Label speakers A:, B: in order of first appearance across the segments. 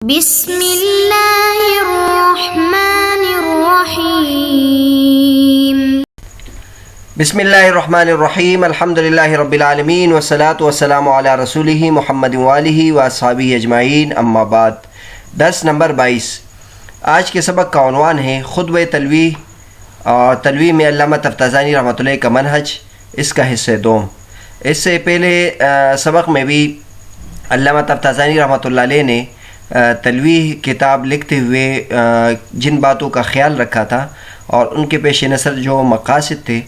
A: بسم اللہ الرحمن الرحیم
B: بسم اللہ الرحمن الرحیم الحمدللہ رب العالمین والصلاة والسلام علی رسولہ محمد وآلہ واصحابہ اجمعین اما بعد۔ درس نمبر 22۔ آج کے سبق کا عنوان ہے خطبہ تلویح، اور تلویح میں علامہ تفتازانی رحمۃ اللہ کا منہج، اس کا حصہ دوم۔ اس سے پہلے سبق میں بھی علامہ تفتازانی رحمۃ اللہ علیہ نے تلویح کتاب لکھتے ہوئے جن باتوں کا خیال رکھا تھا اور ان کے پیش نظر جو مقاصد تھے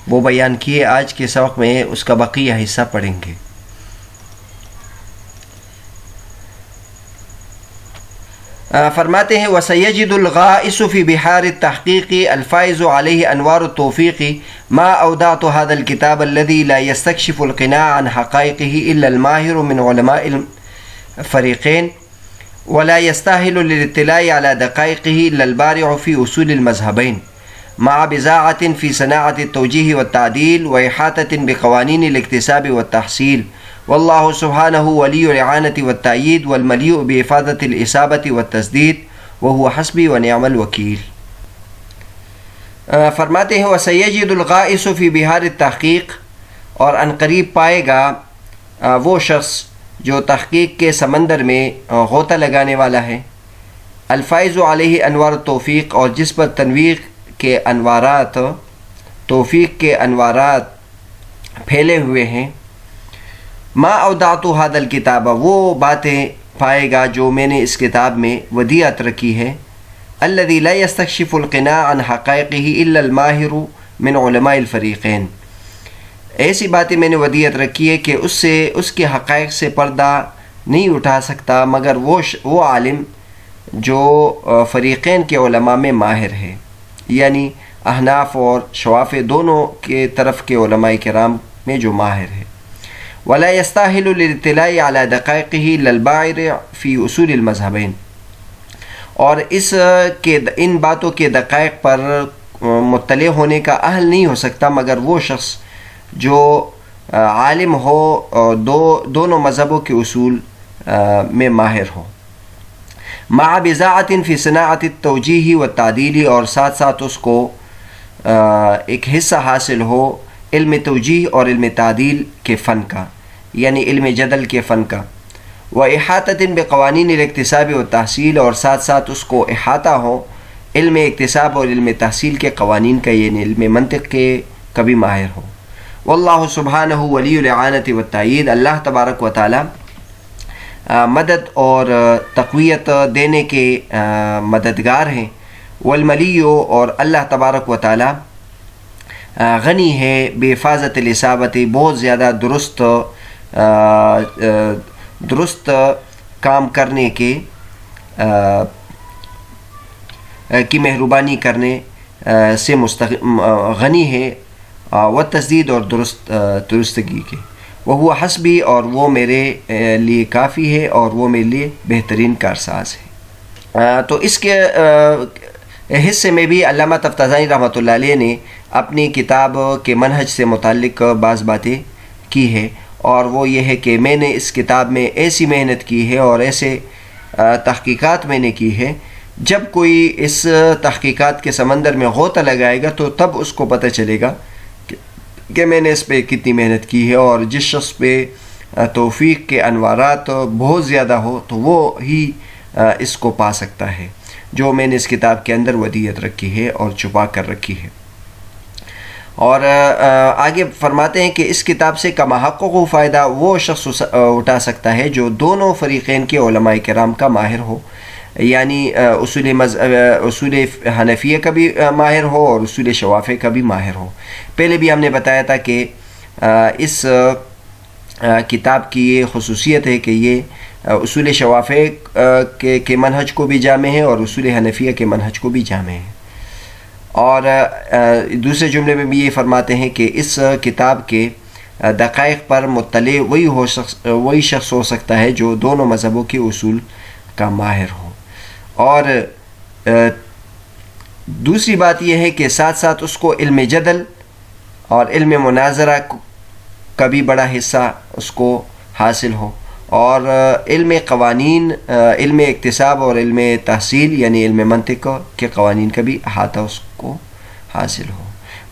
B: وہ بیان کیے۔ آج کے سبق میں اس کا بقیہ حصہ پڑھیں گے۔ فرماتے ہیں وَسَيَجِدُ الْغَائِسُ فِي بِحَارِ التَّحْقِيقِ الْفَائِزُ عَلَيْهِ أَنْوَارُ التَّوْفِيقِ مَا أَوْدَعْتُ هَذَا الْكِتَابَ الَّذِي لَا يَسْتَكْشِفُ الْقِنَاعَ عَنْ حَقَائِقِهِ إِلَّا الْمَاهِرُ مِنْ عُلَمَاءِ الْفَرِيقَيْنِ ولا يستاهل للاطلاع على دقائقه إلا البارع في أصول المذهبين مع بزاعة في صناعة التوجيه والتعديل وإحاطة بقوانين الاكتساب والتحصيل، والله سبحانه ولي الإعانة والتأييد والمليء بإفادة الإصابة والتسديد وهو حسبي ونعم الوكيل۔ فرماتے ہیں وسيجد الغائس في بحار التحقیق، اور ان قریب پائے گا وہ شخص جو تحقیق کے سمندر میں غوطہ لگانے والا ہے، الفائز علیہ انوار توفیق، اور جس پر تنویر کے انوارات، توفیق کے انوارات پھیلے ہوئے ہیں۔ ما اودعت هذا الکتاب، وہ باتیں پائے گا جو میں نے اس کتاب میں ودیعت رکھی ہے۔ الذی لا یستکشف القناع عن حقائقہ الا الماہر من علماء الفریقین، ایسی باتیں میں نے ودیعت رکھی ہے کہ اس کے حقائق سے پردہ نہیں اٹھا سکتا مگر وہ عالم جو فریقین کے علماء میں ماہر ہے، یعنی احناف اور شوافع دونوں کے طرف کے علماء کرام میں جو ماہر ہے۔ ولا يستاهل للاطلاع على دقائقه الا البارع في اصول المذهبين، اور ان باتوں کے دقائق پر مطلع ہونے کا اہل نہیں ہو سکتا مگر وہ شخص جو عالم ہو دونوں مذہبوں کے اصول میں ماہر ہو۔ مع بزاعت فی صناعت التوجیہ والتعدیل، اور ساتھ ساتھ اس کو ایک حصہ حاصل ہو علم توجیہ اور علم تعدیل کے فن کا، یعنی علم جدل کے فن کا۔ وإحاطة بقوانین الاکتساب والتحصیل، اور ساتھ ساتھ اس کو احاطہ ہو علم اکتساب اور علم تحصیل کے قوانین کا، یعنی علم منطق کے کبھی ماہر ہو۔ واللہ سبحانہ ولی الإعانة والتأیید، اللہ تبارک و تعالی مدد اور تقویت دینے کے مددگار ہیں۔ والملی، اور اللہ تبارک و تعالی غنی ہے بحفاظت الاصابت، بہت زیادہ درست کام کرنے کی مہربانی کرنے سے غنی ہے، و تسدید اور درستگی کے۔ وہ حسبی، اور وہ میرے لیے کافی ہے اور وہ میرے لیے بہترین کارساز ہے۔ تو اس کے حصے میں بھی علامہ تفتازانی رحمۃ اللہ علیہ نے اپنی کتاب کے منہج سے متعلق بعض باتیں کی ہے، اور وہ یہ ہے کہ میں نے اس کتاب میں ایسی محنت کی ہے اور ایسے تحقیقات میں نے کی ہے، جب کوئی اس تحقیقات کے سمندر میں غوطہ لگائے گا تو تب اس کو پتہ چلے گا کہ میں نے اس پہ کتنی محنت کی ہے، اور جس شخص پہ توفیق کے انوارات بہت زیادہ ہو تو وہ ہی اس کو پا سکتا ہے جو میں نے اس کتاب کے اندر ودیعت رکھی ہے اور چھپا کر رکھی ہے۔ اور آگے فرماتے ہیں کہ اس کتاب سے کما حقوق و فائدہ وہ شخص اٹھا سکتا ہے جو دونوں فریقین کے علماء کرام کا ماہر ہو، یعنی اصول حنفیہ کا بھی ماہر ہو اور اصول شوافع کا بھی ماہر ہو۔ پہلے بھی ہم نے بتایا تھا کہ اس کتاب کی یہ خصوصیت ہے کہ یہ اصول شوافع کے منہج کو بھی جامع ہے اور اصول حنفیہ کے منہج کو بھی جامع ہے۔ اور دوسرے جملے میں بھی یہ فرماتے ہیں کہ اس کتاب کے دقائق پر مطلع وہی شخص ہو سکتا ہے جو دونوں مذہبوں کے اصول کا ماہر ہو۔ اور دوسری بات یہ ہے کہ ساتھ ساتھ اس کو علم جدل اور علم مناظرہ کا بھی بڑا حصہ اس کو حاصل ہو، اور علم قوانین، علم اکتساب اور علم تحصیل یعنی علم منطق کے قوانین کا بھی احاطہ اس کو حاصل ہو۔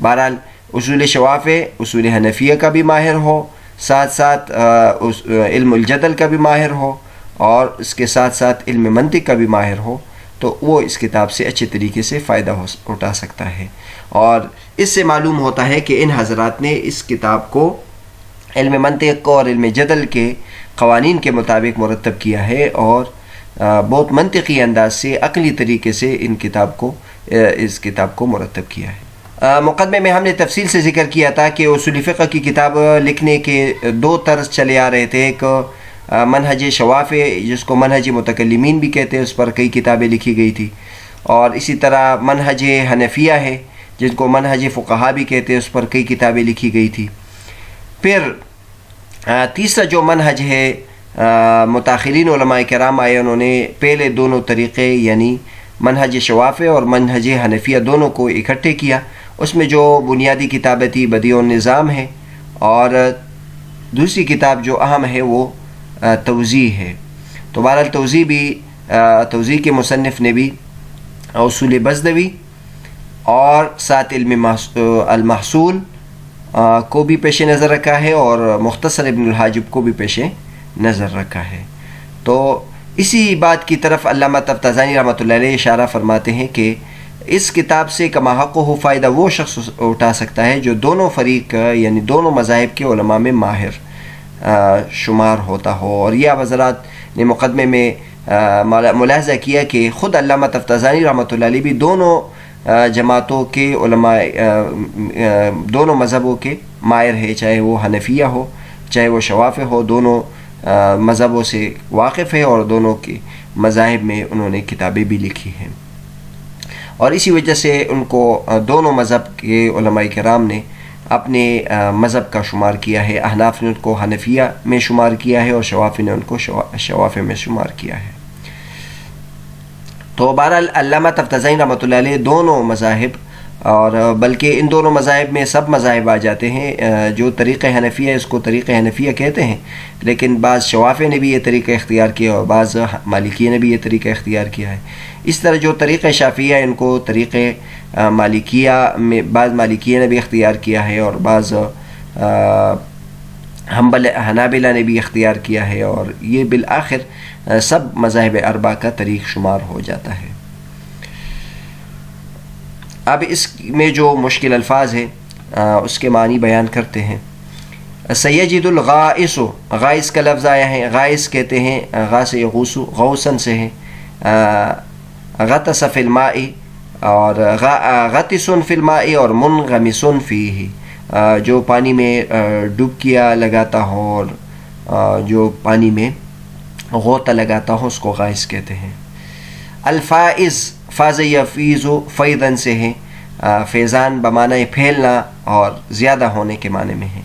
B: بہرحال اصول شوافع، اصول حنفیہ کا بھی ماہر ہو، ساتھ ساتھ علم الجدل کا بھی ماہر ہو، اور اس کے ساتھ ساتھ علم منطق کا بھی ماہر ہو، تو وہ اس کتاب سے اچھے طریقے سے فائدہ اٹھا سکتا ہے۔ اور اس سے معلوم ہوتا ہے کہ ان حضرات نے اس کتاب کو علم منطق اور علم جدل کے قوانین کے مطابق مرتب کیا ہے، اور بہت منطقی انداز سے، عقلی طریقے سے اس کتاب کو مرتب کیا ہے۔ مقدمے میں ہم نے تفصیل سے ذکر کیا تھا کہ اصول فقہ کی کتاب لکھنے کے دو طرز چلے آ رہے تھے۔ ایک منہج شوافع، جس کو منہج متکلمین بھی کہتے ہیں، اس پر کئی کتابیں لکھی گئی تھی، اور اسی طرح منہج حنفیہ ہے جن کو منہج فقہا بھی کہتے ہیں، اس پر کئی کتابیں لکھی گئی تھی۔ پھر تیسرا جو منہج ہے، متاخرین علماء کرام آئے، انہوں نے پہلے دونوں طریقے یعنی منہج شوافع اور منہج حنفیہ دونوں کو اکٹھے کیا۔ اس میں جو بنیادی کتابیں تھی بدیع النظام ہے، اور دوسری کتاب جو اہم ہے وہ توضیح ہے۔ تو بہرحال توضیح کے مصنف نے بھی اصول بزدوی اور ساتھ علم المحصول کو بھی پیش نظر رکھا ہے، اور مختصر ابن الحاجب کو بھی پیش نظر رکھا ہے۔ تو اسی بات کی طرف علامہ تفتازانی رحمۃ اللہ علیہ اشارہ فرماتے ہیں کہ اس کتاب سے کما حق ہو فائدہ وہ شخص اٹھا سکتا ہے جو دونوں فریق یعنی دونوں مذاہب کے علماء میں ماہر شمار ہوتا ہو۔ اور یہ آپ حضرات نے مقدمے میں ملاحظہ کیا کہ خود علامہ تفتازانی رحمۃ اللہ علیہ بھی دونوں جماعتوں کے علماء، دونوں مذہبوں کے ماہر ہے، چاہے وہ حنفیہ ہو چاہے وہ شوافع ہو، دونوں مذہبوں سے واقف ہے، اور دونوں کے مذاہب میں انہوں نے کتابیں بھی لکھی ہیں، اور اسی وجہ سے ان کو دونوں مذہب کے علماء کرام نے اپنے مذہب کا شمار کیا ہے۔ احناف نے ان کو حنفیہ میں شمار کیا ہے، اور شوافع نے ان کو شوافع میں شمار کیا ہے۔ تو بہرحال علامہ تفتازانی رحمۃ اللہ علیہ دونوں مذاہب، اور بلکہ ان دونوں مذاہب میں سب مذاہب آ جاتے ہیں، جو طریقہ حنفیہ ہے اس کو طریقہ حنفیہ کہتے ہیں، لیکن بعض شوافع نے بھی یہ طریقہ اختیار کیا، اور بعض مالکیہ نے بھی یہ طریقہ اختیار کیا ہے۔ اس طرح جو طریقہ شافعیہ ہے ان کو طریقہ مالکیہ میں بعض مالکیہ نے بھی اختیار کیا ہے، اور بعض حنابلہ نے بھی اختیار کیا ہے، اور یہ بالآخر سب مذاہب اربعہ کا طریق شمار ہو جاتا ہے۔ اب اس میں جو مشکل الفاظ ہیں اس کے معنی بیان کرتے ہیں۔ سیجد الغائس، غائس کا لفظ آیا ہے، غائس کہتے ہیں غاس یغوس، غوثن سے ہے، غطس فی الماء، اور غطس فی الماء اور منغمس فیہ، جو پانی میں ڈبکیاں لگاتا ہو اور جو پانی میں غوطہ لگاتا ہو اس کو غائس کہتے ہیں۔ الفائز، فاز یفیز فیضاً سے ہے، فیضان بمعنی پھیلنا اور زیادہ ہونے کے معنی میں ہے۔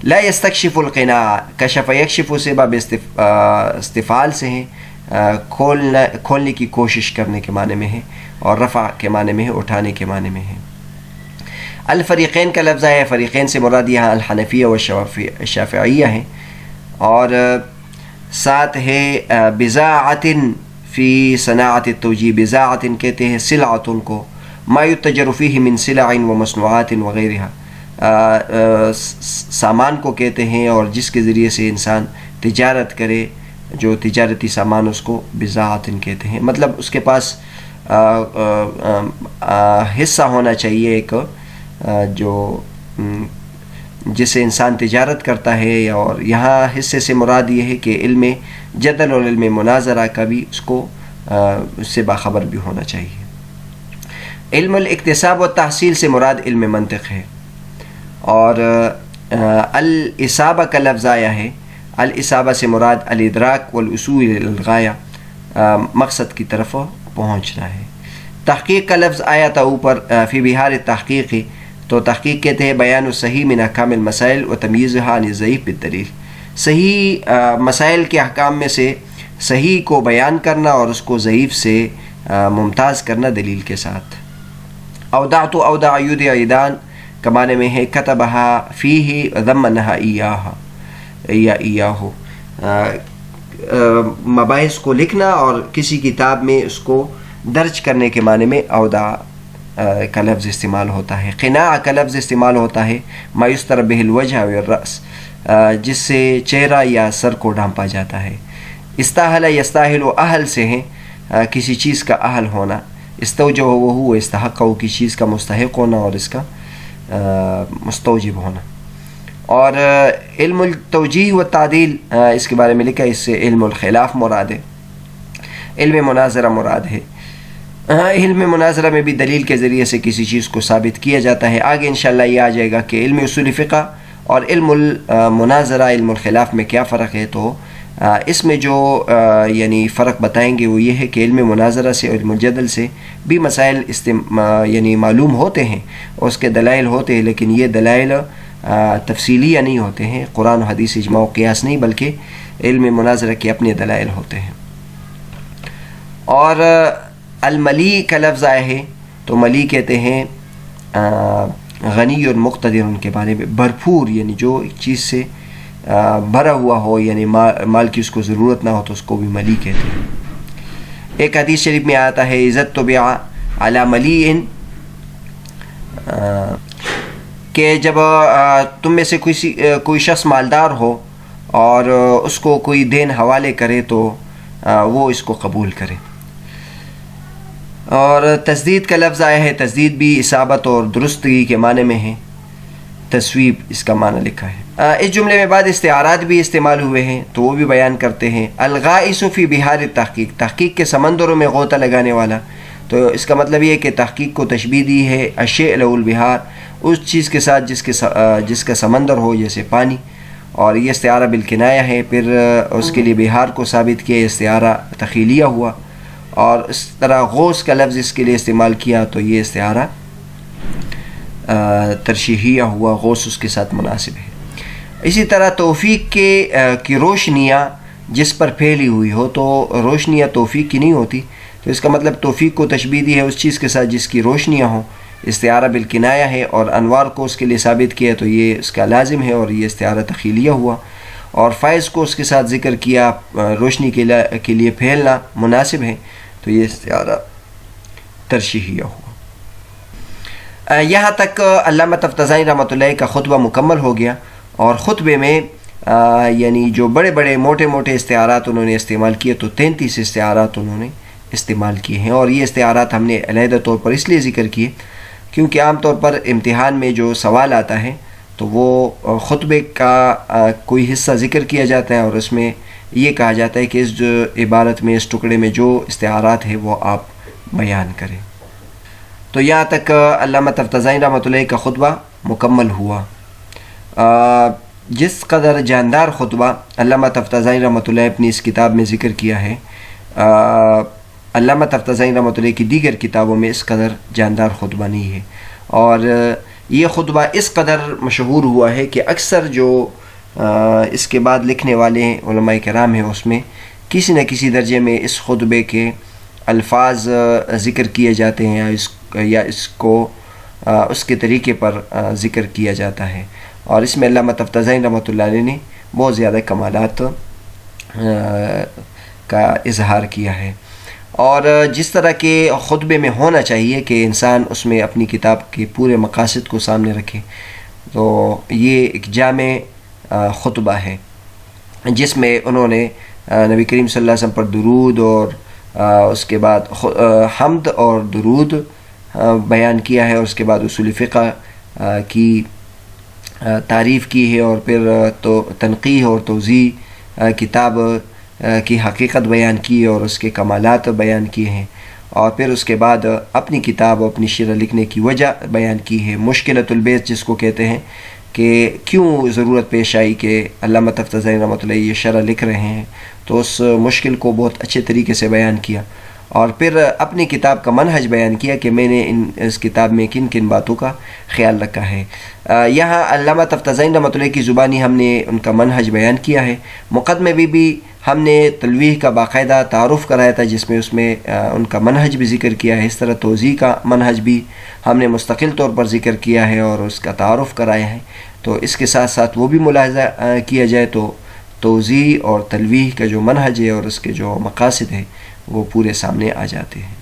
B: لا یستکشف القناع، کشف یکشف سے باب استفعال سے ہے، کھولنے کی کوشش کرنے کے معنی میں ہے، اور رفع کے معنی میں ہے، اٹھانے کے معنی میں ہے۔ الفریقین کا لفظ ہے، فریقین سے مراد یہاں الحنفیہ و شافعیہ ہیں، اور ساتھ ہے بضاعت فی صناعت التوجیہ، بضاعت کہتے ہیں سلعتن کو، ما یتجر فیہ من سلع و مصنوعات وغیرہ، سامان کو کہتے ہیں، اور جس کے ذریعے سے انسان تجارت کرے، جو تجارتی سامان اس کو بضاعت کہتے ہیں، مطلب اس کے پاس حصہ ہونا چاہیے ایک، جو جس سے انسان تجارت کرتا ہے، اور یہاں حصے سے مراد یہ ہے کہ علم جدل اور علم مناظرہ کا بھی اس کو اس سے باخبر بھی ہونا چاہیے۔ علم الاکتساب و تحصیل سے مراد علم منطق ہے، اور الاصابہ کا لفظ آیا ہے، الاصابہ سے مراد الادراک والوصول الی الغایہ، مقصد کی طرف پہنچنا ہے۔ تحقیق کا لفظ آیا تھا اوپر، فی بحار التحقیق، تو تحقیق کہتے ہیں بیان الصحیح من احکام المسائل و تمییزها عن الضعیف بالدلیل، صحیح مسائل کے احکام میں سے صحیح کو بیان کرنا اور اس کو ضعیف سے ممتاز کرنا دلیل کے ساتھ۔ اودعت اودع یودع ایدان کا معنی میں ہے کتبہا فیہ ضمنہا ایاہ، مباحث کو لکھنا اور کسی کتاب میں اس کو درج کرنے کے معنی میں اودع کا لفظ استعمال ہوتا ہے. قناع کا لفظ استعمال ہوتا ہے ما یستر بہ الوجہ والرأس، جس سے چہرہ یا سر کو ڈھانپا جاتا ہے. استاہل یستاہل و اہل سے ہیں کسی چیز کا اہل ہونا. استوجب وہ استحق ہو کسی چیز کا مستحق ہونا اور اس کا مستوجب ہونا. اور علم التوجیہ و تعدیل اس کے بارے میں لکھا ہے، اس سے علم الخلاف مراد ہے، علم مناظرہ مراد ہے. علم مناظرہ میں بھی دلیل کے ذریعے سے کسی چیز کو ثابت کیا جاتا ہے. آگے انشاءاللہ یہ آ جائے گا کہ علم اصول فقہ اور علم المناظرہ علم الخلاف میں کیا فرق ہے. تو اس میں جو یعنی فرق بتائیں گے وہ یہ ہے کہ علم مناظرہ سے علم الجدل سے بھی مسائل یعنی معلوم ہوتے ہیں اور اس کے دلائل ہوتے ہیں، لیکن یہ دلائل تفصیلیہ نہیں ہوتے ہیں، قرآن و حدیث اجماع و قیاس نہیں، بلکہ علم مناظرہ کے اپنے دلائل ہوتے ہیں. اور الملی کا لفظ آیا ہے تو ملی کہتے ہیں غنی اور مقتدر، ان کے بارے میں بھرپور، یعنی جو ایک چیز سے بھرا ہوا ہو، یعنی مال کی اس کو ضرورت نہ ہو تو اس کو بھی ملی کہتے ہیں. ایک حدیث شریف میں آتا ہے عزت تو بیع علی ملیئن، کہ جب تم میں سے کوئی شخص مالدار ہو اور اس کو کوئی دین حوالے کرے تو وہ اس کو قبول کرے. اور تسدید کا لفظ آیا ہے، تسدید بھی اصابت اور درستگی کے معنی میں ہے، تصویب اس کا معنی لکھا ہے. اس جملے میں بعد استعارات بھی استعمال ہوئے ہیں تو وہ بھی بیان کرتے ہیں. الغائص فی بحار التحقیق، تحقیق کے سمندروں میں غوطہ لگانے والا، تو اس کا مطلب یہ ہے کہ تحقیق کو تشبیہ دی ہے الشیء له البحار، اس چیز کے ساتھ جس کا سمندر ہو، جیسے پانی. اور یہ استعارہ بالکنایہ ہے. پھر اس کے لیے بحار کو ثابت کیا، استعارہ تخیلیہ ہوا. اور اس طرح غوث کا لفظ اس کے لیے استعمال کیا تو یہ استعارہ ترشیحیہ ہوا، غوث اس کے ساتھ مناسب ہے. اسی طرح توفیق کی روشنیاں جس پر پھیلی ہوئی ہو، تو روشنیاں توفیق کی نہیں ہوتی، تو اس کا مطلب توفیق کو تشبیہ دی ہے اس چیز کے ساتھ جس کی روشنیاں ہوں، استعارہ بالکنایہ ہے. اور انوار کو اس کے لیے ثابت کیا تو یہ اس کا لازم ہے اور یہ استعارہ تخیلیہ ہوا. اور فائز کو اس کے ساتھ ذکر کیا، روشنی کے لیے پھیلنا مناسب ہے، تو یہ استعارہ ترشیحیہ ہوا. یہاں تک علامہ تفتزانی رحمۃ اللہ کا خطبہ مکمل ہو گیا. اور خطبے میں یعنی جو بڑے بڑے موٹے موٹے استعارات انہوں نے استعمال کیے، تو 33 استعارات انہوں نے استعمال کیے ہیں. اور یہ استعارات ہم نے علیحدہ طور پر اس لیے ذکر کیے کیونکہ عام طور پر امتحان میں جو سوال آتا ہے تو وہ خطبے کا کوئی حصہ ذکر کیا جاتا ہے اور اس میں یہ کہا جاتا ہے کہ اس جو عبارت میں، اس ٹکڑے میں جو استعارات ہیں وہ آپ بیان کریں. تو یہاں تک علامہ تفتزانی رحمۃ اللہ کا خطبہ مکمل ہوا. جس قدر جاندار خطبہ علامہ تفتزانی رحمۃ اللہ اپنی اس کتاب میں ذکر کیا ہے، علامہ تفتزانی رحمۃ اللہ کی دیگر کتابوں میں اس قدر جاندار خطبہ نہیں ہے. اور یہ خطبہ اس قدر مشہور ہوا ہے کہ اکثر جو اس کے بعد لکھنے والے علماء کرام ہیں اس میں کسی نہ کسی درجے میں اس خطبے کے الفاظ ذکر کیے جاتے ہیں یا اس کو اس کے طریقے پر ذکر کیا جاتا ہے. اور اس میں علامہ تفتزانی رحمۃ اللہ علیہ نے بہت زیادہ کمالات کا اظہار کیا ہے. اور جس طرح کے خطبے میں ہونا چاہیے کہ انسان اس میں اپنی کتاب کے پورے مقاصد کو سامنے رکھے، تو یہ ایک جامع خطبہ ہے جس میں انہوں نے نبی کریم صلی اللہ علیہ وسلم پر درود اور اس کے بعد حمد اور درود بیان کیا ہے، اور اس کے بعد اصول فقہ کی تعریف کی ہے، اور پھر تو تنقیح اور توضیح کتاب کی حقیقت بیان کی اور اس کے کمالات بیان کیے ہیں. اور پھر اس کے بعد اپنی کتاب اور اپنی شرح لکھنے کی وجہ بیان کی ہے. مشکلۃ البیت جس کو کہتے ہیں کہ کیوں ضرورت پیش آئی کہ علامہ تفتزانی رحمۃ اللہ یہ شرح لکھ رہے ہیں، تو اس مشکل کو بہت اچھے طریقے سے بیان کیا. اور پھر اپنی کتاب کا منہج بیان کیا کہ میں نے اس کتاب میں کن کن باتوں کا خیال رکھا ہے. یہاں علامہ تفتزانی رحمۃ اللہ کی زبانی ہم نے ان کا منہج بیان کیا ہے. مقدمے میں بھی ہم نے تلویح کا باقاعدہ تعارف کرایا تھا جس میں اس میں ان کا منہج بھی ذکر کیا ہے. اس طرح توضیح کا منہج بھی ہم نے مستقل طور پر ذکر کیا ہے اور اس کا تعارف کرایا ہے. تو اس کے ساتھ ساتھ وہ بھی ملاحظہ کیا جائے تو توضیح اور تلویح کا جو منہج ہے اور اس کے جو مقاصد ہے وہ پورے سامنے آ جاتے ہیں۔